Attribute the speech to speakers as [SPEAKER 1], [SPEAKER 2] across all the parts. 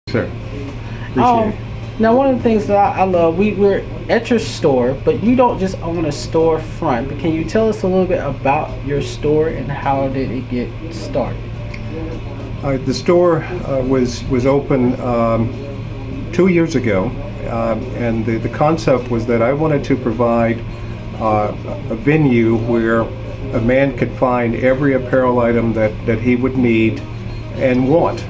[SPEAKER 1] Sure. Appreciate it.
[SPEAKER 2] Now, one of the things that I love, we're at your store, but you don't just own a storefront. But can you tell us a little bit about your store and how did it get started?
[SPEAKER 1] The store was open 2 years ago, and the concept was that I wanted to provide a venue where a man could find every apparel item that he would need and want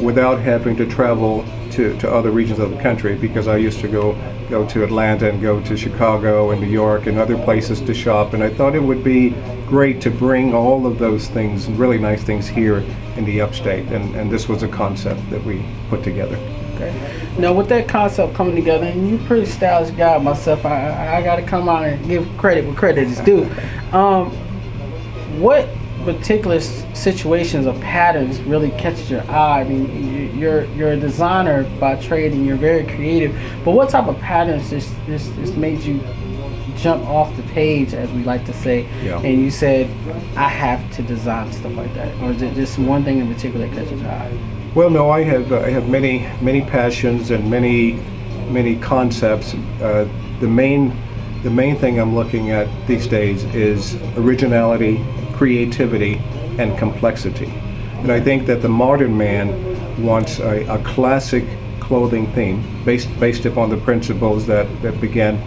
[SPEAKER 1] without having to travel to other regions of the country, because I used to go to Atlanta and go to Chicago and New York and other places to shop, and I thought it would be great to bring all of those things, really nice things, here in the upstate, and this was a concept that we put together.
[SPEAKER 2] Okay. Now, with that concept coming together, and you're a pretty stylish guy myself, I got to come out and give credit where credit is due. What particular situations or patterns really catches your eye? I mean, you're a designer by trade and you're very creative, but what type of patterns just made you jump off the page, as we like to say,
[SPEAKER 1] Yeah.
[SPEAKER 2] and you said, I have to design stuff like that? Or is it just one thing in particular that catches your eye?
[SPEAKER 1] Well, no, I have many passions and many concepts. The main thing I'm looking at these days is originality, creativity, and complexity. And I think that the modern man wants a classic clothing theme based upon the principles that began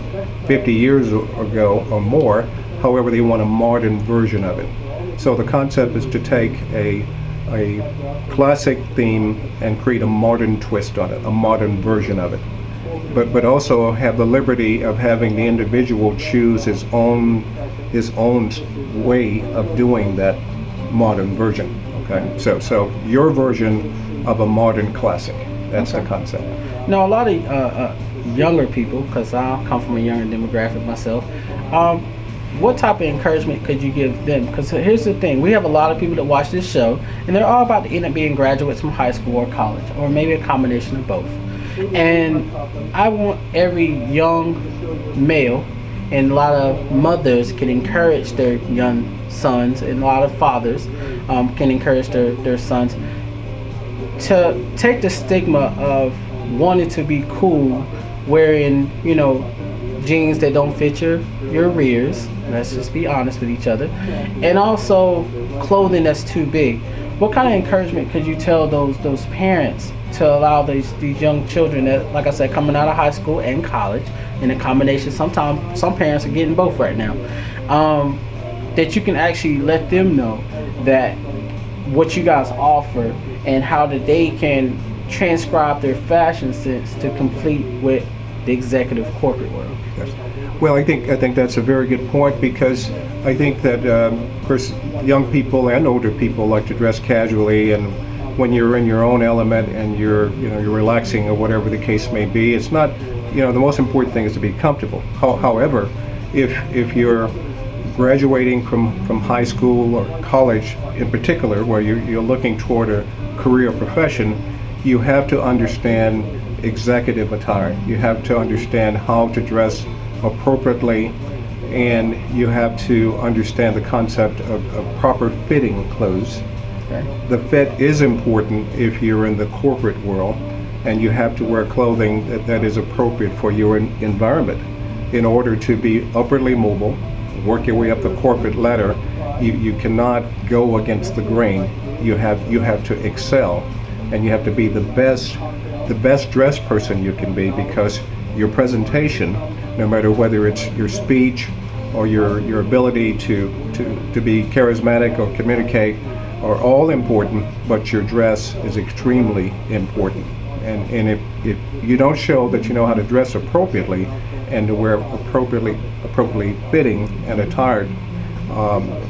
[SPEAKER 1] 50 years ago or more. However, they want a modern version of it. So the concept is to take a classic theme and create a modern twist on it, a modern version of it. But also have the liberty of having the individual choose his own way of doing that modern version. Okay, so your version of a modern classic. That's the concept.
[SPEAKER 2] Now, a lot of younger people, because I come from a younger demographic myself, what type of encouragement could you give them? Because here's the thing, we have a lot of people that watch this show, and they're all about to end up being graduates from high school or college, or maybe a combination of both. And I want every young male, and a lot of mothers can encourage their young sons, and a lot of fathers can encourage their sons to take the stigma of wanting to be cool, wearing, jeans that don't fit your rears. Let's just be honest with each other. And also clothing that's too big. What kind of encouragement could you tell those parents to allow these young children that, like I said, coming out of high school and college, in a combination, sometimes some parents are getting both right now, that you can actually let them know that what you guys offer and how that they can transcribe their fashion sense to complete with the executive corporate world?
[SPEAKER 1] Yes. Well, I think that's a very good point, because I think that of course young people and older people like to dress casually, and when you're in your own element and you're relaxing or whatever the case may be, it's not, the most important thing is to be comfortable. However, if you're graduating from high school or college in particular, where you're looking toward a career profession, you have to understand executive attire. You have to understand how to dress appropriately, and you have to understand the concept of proper fitting clothes.
[SPEAKER 2] Okay.
[SPEAKER 1] The fit is important if you're in the corporate world, and you have to wear clothing that is appropriate for your environment. In order to be upwardly mobile, work your way up the corporate ladder, you cannot go against the grain. You have to excel, and you have to be the best dressed person you can be, because your presentation, no matter whether it's your speech or your ability to be charismatic or communicate, are all important, but your dress is extremely important. And if you don't show that you know how to dress appropriately and to wear appropriately fitting and attired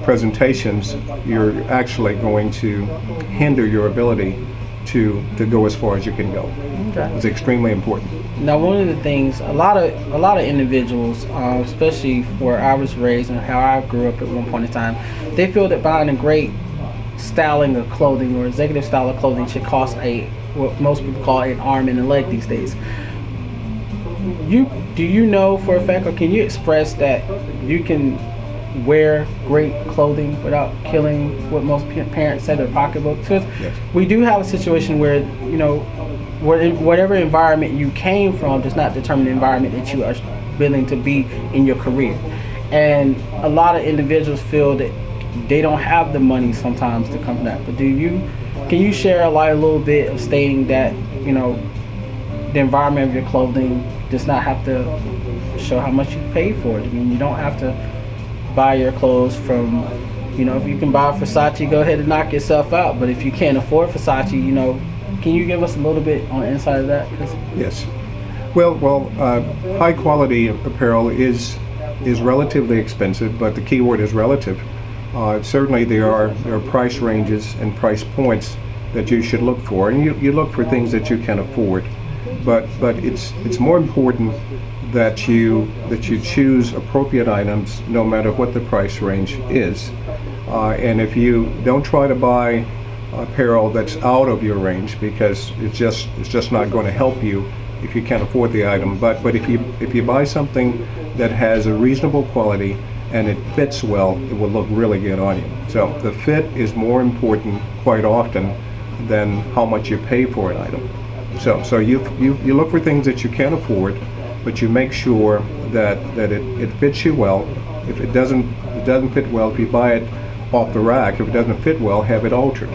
[SPEAKER 1] presentations, you're actually going to hinder your ability to go as far as you can go.
[SPEAKER 2] Okay.
[SPEAKER 1] It's extremely important.
[SPEAKER 2] Now, one of the things, a lot of individuals, especially where I was raised and how I grew up at one point in time, they feel that buying a great styling of clothing or executive style of clothing should cost what most people call an arm and a leg these days. Do you know for a fact, or can you express that you can wear great clothing without killing what most parents say, their pocketbook? Because
[SPEAKER 1] Yes.
[SPEAKER 2] we do have a situation where whatever environment you came from does not determine the environment that you are willing to be in your career. And a lot of individuals feel that they don't have the money sometimes to come from that. But can you share a little bit of stating that, the environment of your clothing does not have to show how much you paid for it? I mean, you don't have to buy your clothes from, if you can buy Versace, go ahead and knock yourself out. But if you can't afford Versace, can you give us a little bit on the inside of that?
[SPEAKER 1] Yes. Well, high quality apparel is relatively expensive, but the key word is relative. Certainly there are price ranges and price points that you should look for, and you look for things that you can afford. But it's more important that you choose appropriate items no matter what the price range is. And if you don't try to buy apparel that's out of your range, because it's just not going to help you if you can't afford the item. But if you buy something that has a reasonable quality and it fits well, it will look really good on you. So the fit is more important quite often than how much you pay for an item. So you look for things that you can afford, but you make sure that it fits you well. If it doesn't fit well, if you buy it off the rack, if it doesn't fit well, have it altered.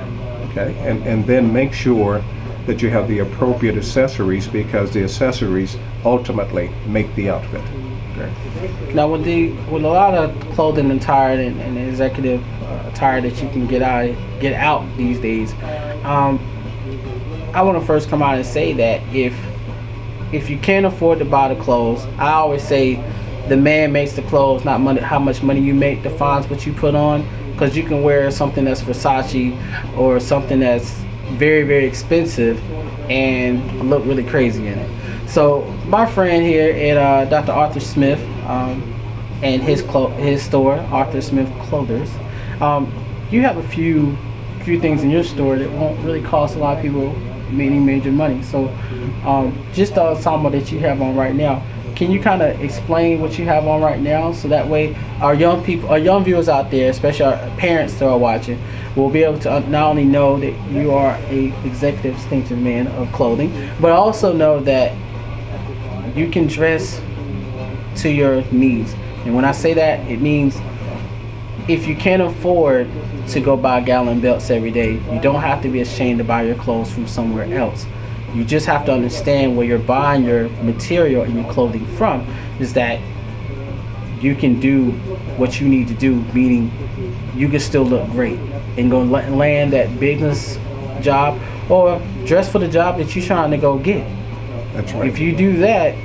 [SPEAKER 1] Okay, and then make sure that you have the appropriate accessories, because the accessories ultimately make the outfit. Okay.
[SPEAKER 2] Now, with a lot of clothing attire and executive attire that you can get out these days, I want to first come out and say that if you can't afford to buy the clothes, I always say the man makes the clothes, not money. How much money you make defines what you put on, because you can wear something that's Versace or something that's very, very expensive and look really crazy in it. So my friend here at Dr. Arthur Smith and his store, Arthur Smith Clothers, you have a few things in your store that won't really cost a lot of people any major money. So just the ensemble that you have on right now, can you kind of explain what you have on right now, so that way our young viewers out there, especially our parents that are watching, will be able to not only know that you are a executive distinctive man of clothing, but also know that you can dress to your needs. And when I say that, it means if you can't afford to go buy gallon belts every day, you don't have to be ashamed to buy your clothes from somewhere else. You just have to understand where you're buying your material and your clothing from, is that you can do what you need to do, meaning you can still look great and go land that business job or dress for the job that you're trying to go get.
[SPEAKER 1] That's right.
[SPEAKER 2] If you do that,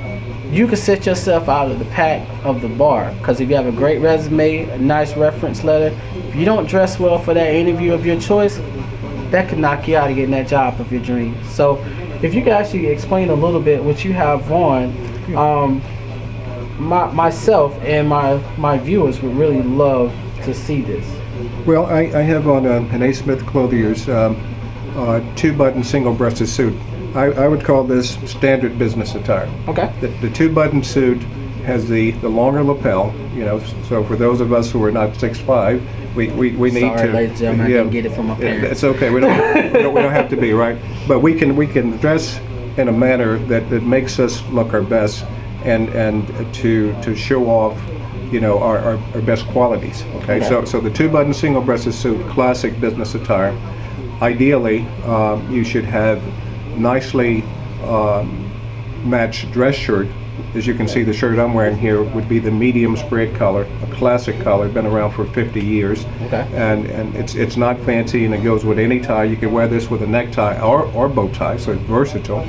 [SPEAKER 2] you can set yourself out of the pack of the bar, because if you have a great resume, a nice reference letter, if you don't dress well for that interview of your choice, that could knock you out of getting that job of your dreams. So if you could actually explain a little bit what you have on, myself and my viewers would really love to see this.
[SPEAKER 1] Well, I have on an A. Smith Clothier's 2-button single-breasted suit. I would call this standard business attire.
[SPEAKER 2] Okay.
[SPEAKER 1] The 2-button suit has the longer lapel, so for those of us who are not 6'5", we need
[SPEAKER 2] Sorry,
[SPEAKER 1] to.
[SPEAKER 2] ladies and gentlemen, I didn't get it from my parents.
[SPEAKER 1] It's okay. We don't have to be, right. But we can dress in a manner that makes us look our best, and to show off, our best qualities. Okay. So the 2-button single-breasted suit, classic business attire. Ideally, you should have nicely matched dress shirt. As you can see, the shirt I'm wearing here would be the medium spread collar, a classic collar, been around for 50 years. Okay. And it's not fancy, and it goes with any tie. You can wear this with a necktie or bow tie, so it's versatile.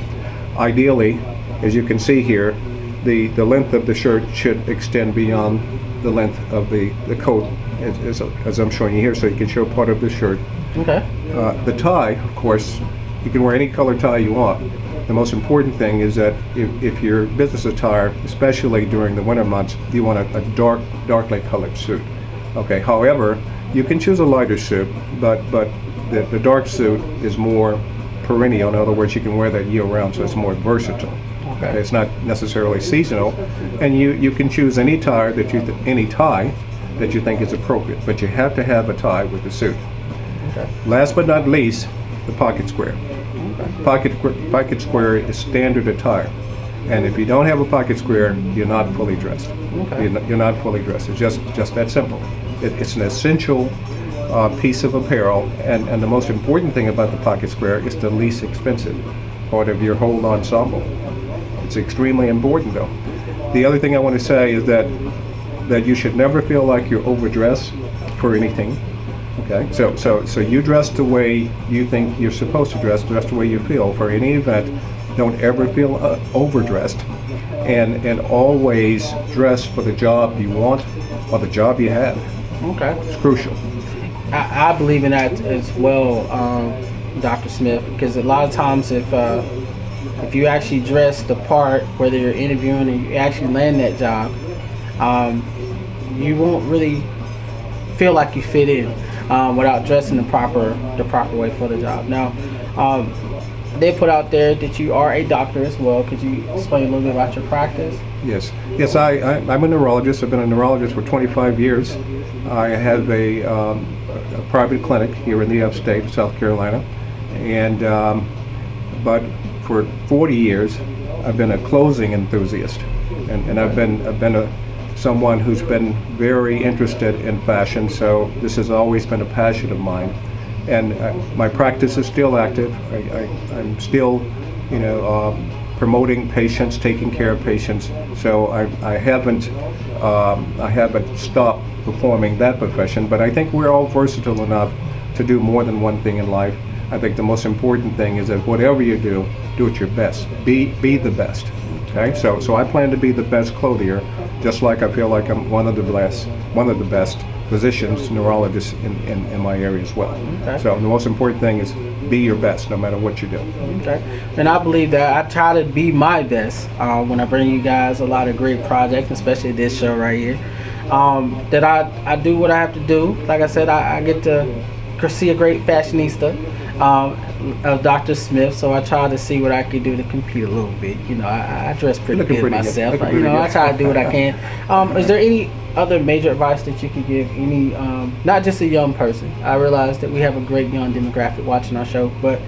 [SPEAKER 1] Ideally, as you can see here, the length of the shirt should extend beyond the length of the coat, as I'm showing you here, so you can show part of the shirt.
[SPEAKER 2] Okay.
[SPEAKER 1] The tie, of course, you can wear any color tie you want. The most important thing is that if your business attire, especially during the winter months, you want a darkly colored suit. Okay. However, you can choose a lighter suit, but the dark suit is more perennial. In other words, you can wear that year-round, so it's more versatile. Okay. It's not necessarily seasonal, and you can choose any tie that you think is appropriate, but you have to have a tie with the suit. Okay. Last but not least, the pocket square. Okay. pocket square is standard attire. And if you don't have a pocket square, you're not fully dressed.
[SPEAKER 2] Okay.
[SPEAKER 1] You're not fully dressed. It's just that simple. It's an essential piece of apparel, and the most important thing about the pocket square is the least expensive part of your whole ensemble. It's extremely important, though. The other thing I want to say is that you should never feel like you're overdressed for anything. Okay, so you dress the way you think you're supposed to dress the way you feel for any event. Don't ever feel overdressed, and always dress for the job you want or the job you have.
[SPEAKER 2] Okay.
[SPEAKER 1] It's crucial.
[SPEAKER 2] I believe in that as well, Dr. Smith, because a lot of times if you actually dress the part, whether you're interviewing and you actually land that job, you won't really feel like you fit in without dressing the proper way for the job. Now, they put out there that you are a doctor as well. Could you explain a little bit about your practice?
[SPEAKER 1] Yes. I'm a neurologist. I've been a neurologist for 25 years. I have a private clinic here in the upstate, South Carolina, and but for 40 years, I've been a clothing enthusiast, and I've been someone who's been very interested in fashion. So this has always been a passion of mine. And my practice is still active. I'm still, promoting patients, taking care of patients. So I haven't stopped performing that profession. But I think we're all versatile enough to do more than one thing in life. I think the most important thing is that whatever you do it your best. Be the best. Okay. So I plan to be the best clothier, just like I feel like I'm one of the best physicians, neurologists in my area as well.
[SPEAKER 2] Okay.
[SPEAKER 1] So the most important thing is be your best no matter what you do.
[SPEAKER 2] Okay. And I believe that I try to be my best when I bring you guys a lot of great projects, especially this show right here. That I do what I have to do. Like I said, I get to see a great fashionista of Dr. Smith, so I try to see what I can do to compete a little bit. I dress pretty good myself. I try to do what I can. Is there any other major advice that you could give any, not just a young person? I realize that we have a great young demographic watching our show, but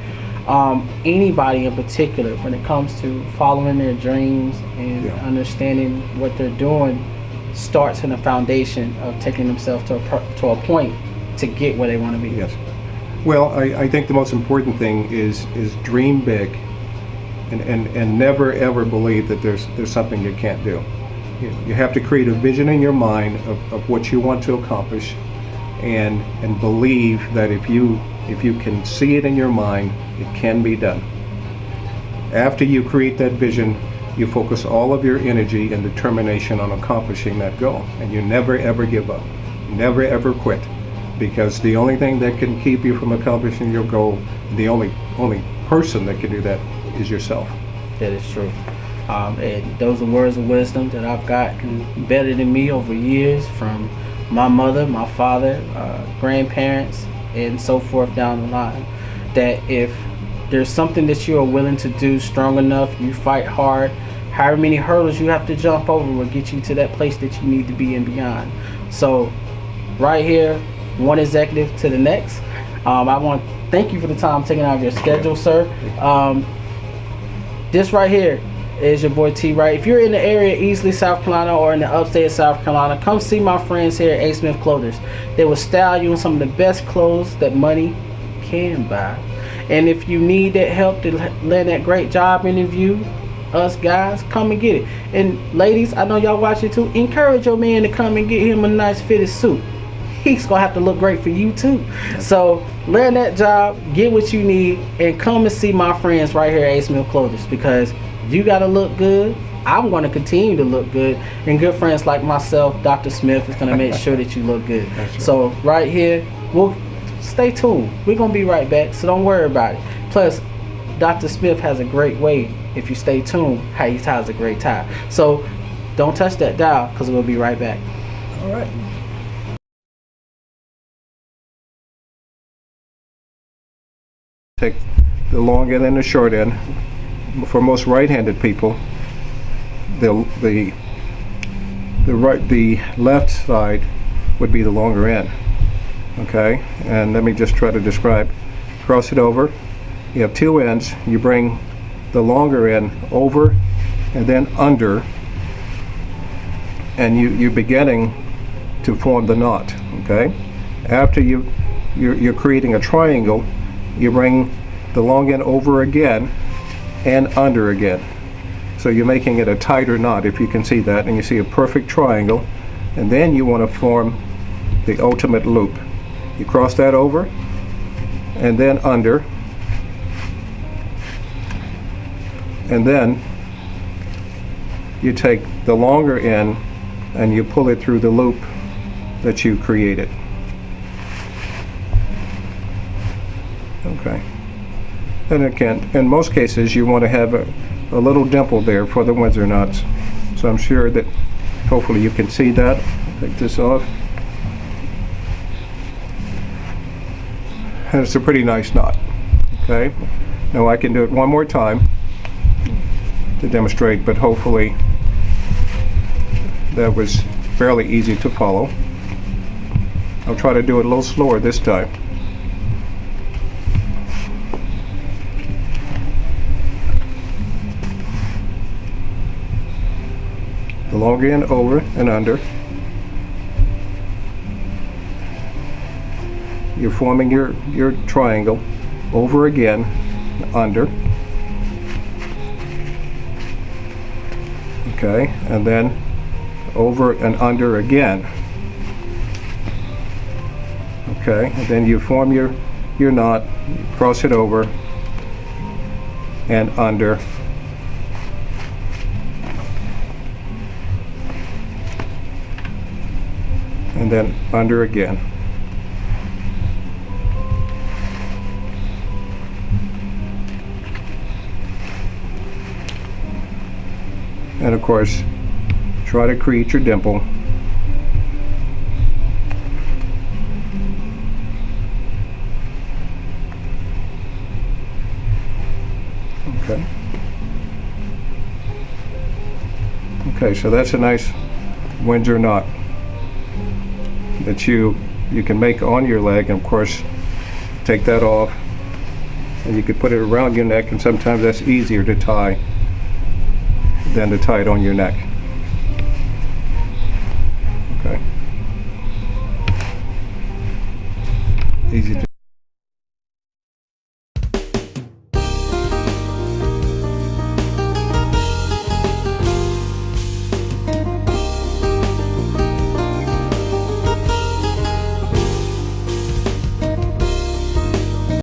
[SPEAKER 2] anybody in particular when it comes to following their dreams and understanding what they're doing starts in a foundation of taking themselves to a point to get where they want to be.
[SPEAKER 1] Yes. Well, I think the most important thing is dream big, and never ever believe that there's something you can't do. You have to create a vision in your mind of what you want to accomplish, and believe that if you can see it in your mind, it can be done. After you create that vision, you focus all of your energy and determination on accomplishing that goal, and you never ever give up. Never ever quit. Because the only thing that can keep you from accomplishing your goal, the only person that can do that is yourself.
[SPEAKER 2] That is true. And those are words of wisdom that I've gotten embedded in me over years from my mother, my father, grandparents, and so forth down the line. That if there's something that you are willing to do strong enough, you fight hard, however many hurdles you have to jump over will get you to that place that you need to be and beyond. So right here, one executive to the next. I want to thank you for the time taking out of your schedule, sir. This right here is your boy Twright. If you're in the area, Easley, South Carolina, or in the upstate of South Carolina, come see my friends here at A. Smith Clothers. They will style you in some of the best clothes that money can buy. And if you need that help to land that great job interview, us guys, come and get it. And ladies, I know y'all watch it too. Encourage your man to come and get him a nice fitted suit. He's gonna have to look great for you too. So land that job, get what you need, and come and see my friends right here at A. Smith Clothers, because you gotta look good. I'm gonna continue to look good, and good friends like myself, Dr. Smith, is gonna make sure that you look good. Right. So right here, we'll stay tuned. We're gonna be right back, so don't worry about it. Plus, Dr. Smith has a great way, if you stay tuned, how he ties a great tie. So don't touch that dial, because we'll be right back.
[SPEAKER 1] All right. Take the long end and the short end. For most right-handed people, the left side would be the longer end. Okay, and let me just try to describe. Cross it over, You have two ends. You bring the longer end over and then under, and you're beginning to form the knot. Okay. After you're creating a triangle, you bring the long end over again and under again. So you're making it a tighter knot, if you can see that, and you see a perfect triangle. And then you want to form the ultimate loop. You cross that over and then under, and then you take the longer end and you pull it through the loop that you created. Okay. And again, in most cases, you want to have a little dimple there for the Windsor knots. So I'm sure that hopefully you can see that. Take this off. And it's a pretty nice knot. Okay. Now I can do it one more time to demonstrate, but hopefully that was fairly easy to follow. I'll try to do it a little slower this time. The longer end over and under. You're forming your triangle over again, under. Okay, and then over and under again. Okay, and then you form your knot, cross it over and under. And then under again. And of course, try to create your dimple. Okay. Okay, so that's a nice Windsor knot that you can make on your leg, and of course take that off and you could put it around your neck, and sometimes that's easier to tie than to tie it on your neck.